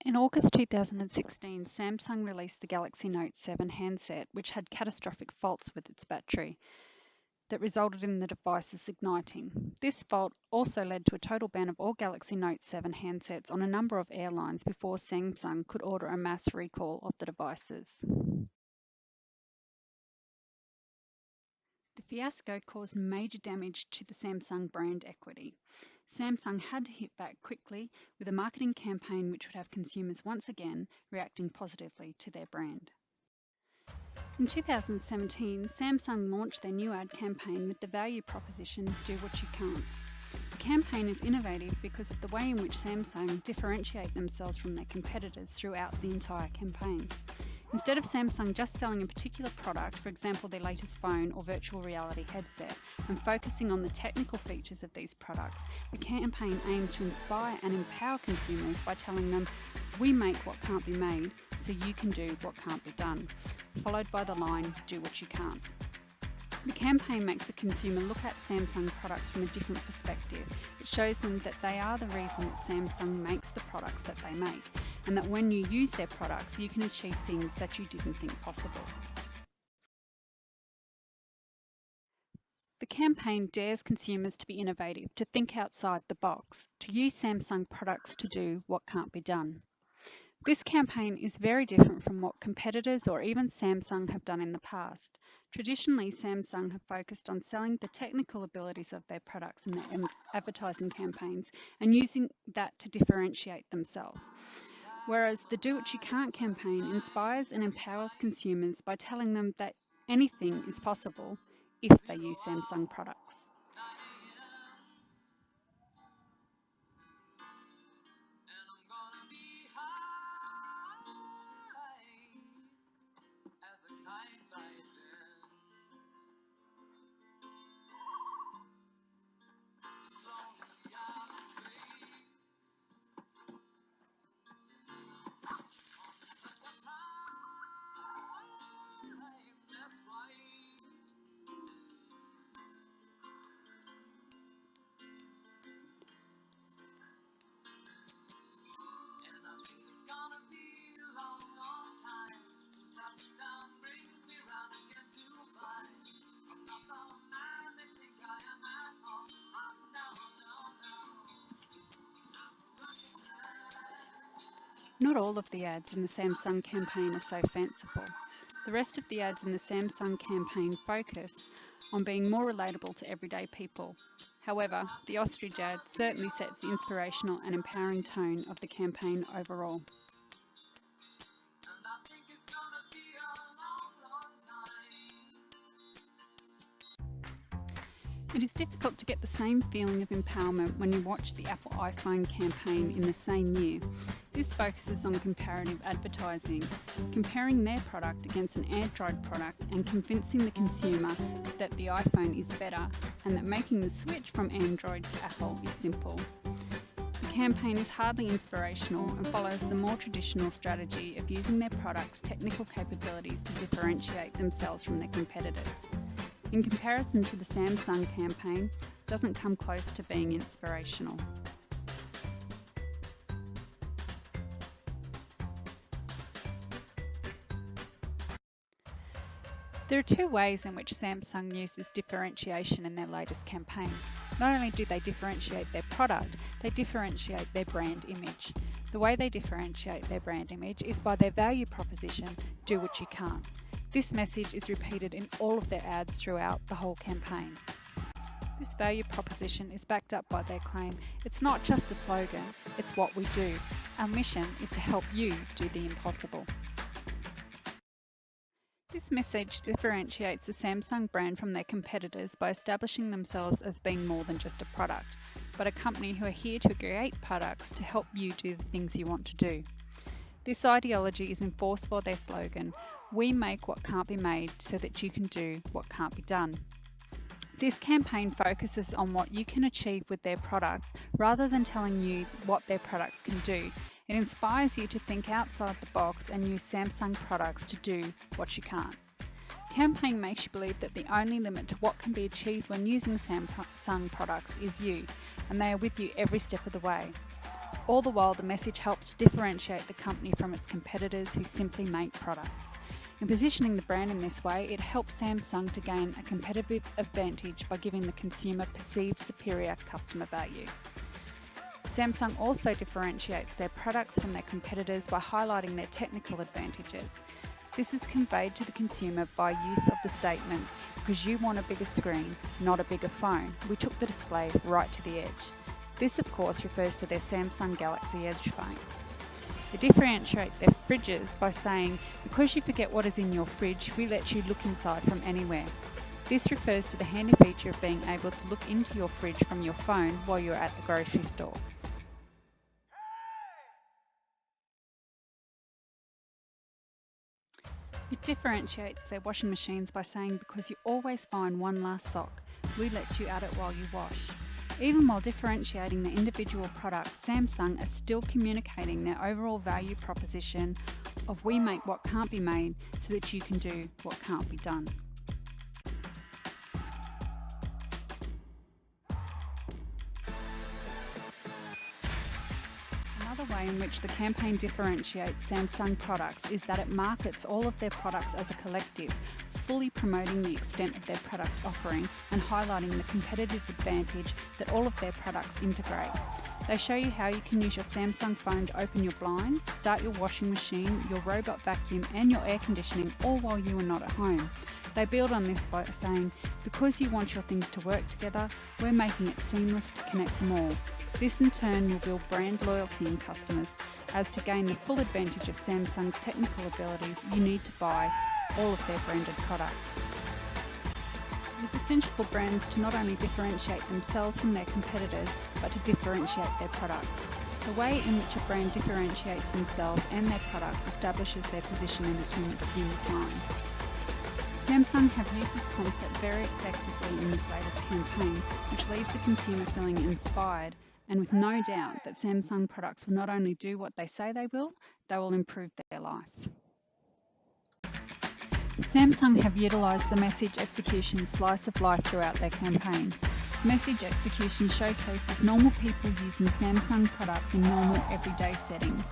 In August 2016, Samsung released the Galaxy Note 7 handset, which had catastrophic faults with its battery that resulted in the devices igniting. This fault also led to a total ban of all Galaxy Note 7 handsets on a number of airlines before Samsung could order a mass recall of the devices. The fiasco caused major damage to the Samsung brand equity. Samsung had to hit back quickly with a marketing campaign which would have consumers once again reacting positively to their brand. In 2017, Samsung launched their new ad campaign with the value proposition, "Do What You Can't." The campaign is innovative because of the way in which Samsung differentiate themselves from their competitors throughout the entire campaign. Instead of Samsung just selling a particular product, for example their latest phone or virtual reality headset, and focusing on the technical features of these products, the campaign aims to inspire and empower consumers by telling them, "We make what can't be made, so you can do what can't be done," followed by the line, "Do what you can't." The campaign makes the consumer look at Samsung products from a different perspective. It shows them that they are the reason that Samsung makes the products that they make, and that when you use their products, you can achieve things that you didn't think possible. The campaign dares consumers to be innovative, to think outside the box, to use Samsung products to do what can't be done. This campaign is very different from what competitors or even Samsung have done in the past. Traditionally, Samsung have focused on selling the technical abilities of their products in their advertising campaigns and using that to differentiate themselves. Whereas the "Do What You Can't" campaign inspires and empowers consumers by telling them that anything is possible if they use Samsung products. Not all of the ads in the Samsung campaign are so fanciful. The rest of the ads in the Samsung campaign focus on being more relatable to everyday people. However, the ostrich ad certainly sets the inspirational and empowering tone of the campaign overall. It is difficult to get the same feeling of empowerment when you watch the Apple iPhone campaign in the same year. This focuses on comparative advertising, comparing their product against an Android product and convincing the consumer that the iPhone is better and that making the switch from Android to Apple is simple. The campaign is hardly inspirational and follows the more traditional strategy of using their product's technical capabilities to differentiate themselves from their competitors. In comparison to the Samsung campaign, it doesn't come close to being inspirational. There are two ways in which Samsung uses differentiation in their latest campaign. Not only do they differentiate their product, they differentiate their brand image. The way they differentiate their brand image is by their value proposition, "Do What You Can't." This message is repeated in all of their ads throughout the whole campaign. This value proposition is backed up by their claim, "It's not just a slogan, it's what we do. Our mission is to help you do the impossible." This message differentiates the Samsung brand from their competitors by establishing themselves as being more than just a product, but a company who are here to create products to help you do the things you want to do. This ideology is enforced by their slogan, "We make what can't be made so that you can do what can't be done." This campaign focuses on what you can achieve with their products rather than telling you what their products can do. It inspires you to think outside the box and use Samsung products to do what you can't. The campaign makes you believe that the only limit to what can be achieved when using Samsung products is you, and they are with you every step of the way. All the while, the message helps to differentiate the company from its competitors who simply make products. In positioning the brand in this way, it helps Samsung to gain a competitive advantage by giving the consumer perceived superior customer value. Samsung also differentiates their products from their competitors by highlighting their technical advantages. This is conveyed to the consumer by use of the statements, "Because you want a bigger screen, not a bigger phone, we took the display right to the edge." This, of course, refers to their Samsung Galaxy Edge phones. They differentiate their fridges by saying, "Because you forget what is in your fridge, we let you look inside from anywhere." This refers to the handy feature of being able to look into your fridge from your phone while you're at the grocery store. It differentiates their washing machines by saying, "Because you always find one last sock, we let you add it while you wash." Even while differentiating the individual products, Samsung are still communicating their overall value proposition of "We make what can't be made so that you can do what can't be done." Another way in which the campaign differentiates Samsung products is that it markets all of their products as a collective, fully promoting the extent of their product offering and highlighting the competitive advantage that all of their products integrate. They show you how you can use your Samsung phone to open your blinds, start your washing machine, your robot vacuum and your air conditioning, all while you are not at home. They build on this by saying, "Because you want your things to work together, we're making it seamless to connect them all." This in turn will build brand loyalty in customers, as to gain the full advantage of Samsung's technical abilities, you need to buy all of their branded products. It is essential for brands to not only differentiate themselves from their competitors, but to differentiate their products. The way in which a brand differentiates themselves and their products establishes their position in the consumer's mind. Samsung have used this concept very effectively in this latest campaign, which leaves the consumer feeling inspired and with no doubt that Samsung products will not only do what they say they will improve their life. Samsung have utilised the message execution slice of life throughout their campaign. This message execution showcases normal people using Samsung products in normal everyday settings.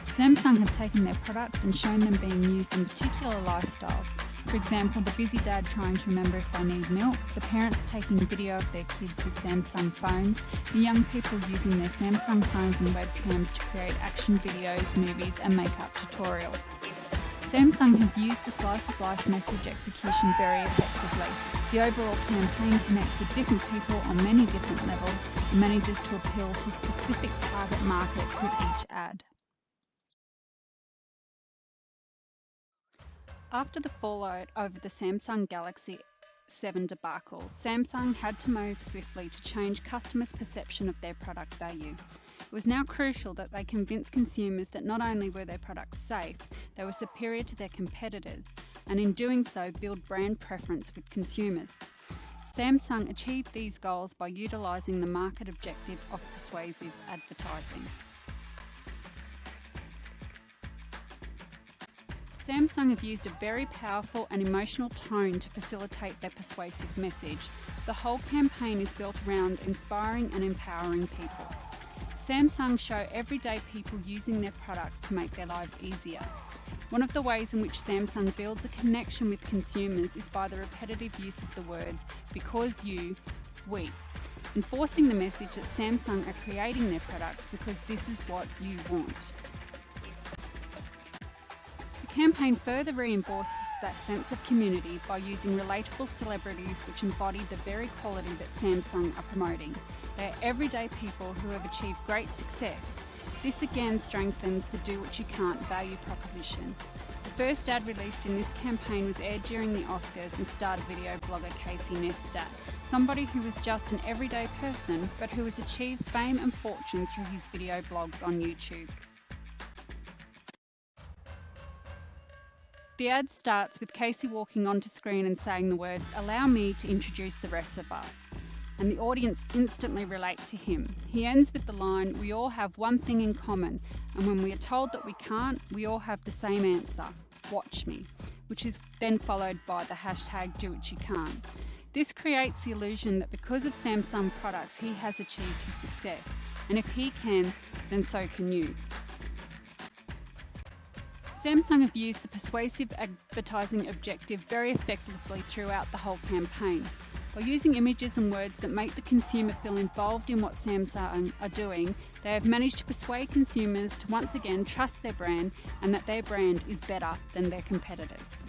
Samsung have taken their products and shown them being used in particular lifestyles. For example, the busy dad trying to remember if they need milk, the parents taking video of their kids with Samsung phones, the young people using their Samsung phones and webcams to create action videos, movies and makeup tutorials. Samsung have used the slice of life message execution very effectively. The overall campaign connects with different people on many different levels and manages to appeal to specific target markets with each ad. After the fallout over the Samsung Galaxy 7 debacle, Samsung had to move swiftly to change customers' perception of their product value. It was now crucial that they convince consumers that not only were their products safe, they were superior to their competitors, and in doing so build brand preference with consumers. Samsung achieved these goals by utilising the market objective of persuasive advertising. Samsung have used a very powerful and emotional tone to facilitate their persuasive message. The whole campaign is built around inspiring and empowering people. Samsung show everyday people using their products to make their lives easier. One of the ways in which Samsung builds a connection with consumers is by the repetitive use of the words "because you, we," enforcing the message that Samsung are creating their products because this is what you want. The campaign further reinforces that sense of community by using relatable celebrities which embody the very quality that Samsung are promoting. They are everyday people who have achieved great success. This again strengthens the "do what you can't" value proposition. The first ad released in this campaign was aired during the Oscars and starred video blogger Casey Neistat, somebody who was just an everyday person but who has achieved fame and fortune through his video blogs on YouTube. The ad starts with Casey walking onto screen and saying the words, "Allow me to introduce the rest of us," and the audience instantly relate to him. He ends with the line, "We all have one thing in common, and when we are told that we can't, we all have the same answer, watch me," which is then followed by the hashtag #DoWhatYouCan't. This creates the illusion that because of Samsung products he has achieved his success. and if he can, then so can you. Samsung have used the persuasive advertising objective very effectively throughout the whole campaign. By using images and words that make the consumer feel involved in what Samsung are doing, they have managed to persuade consumers to once again trust their brand and that their brand is better than their competitors.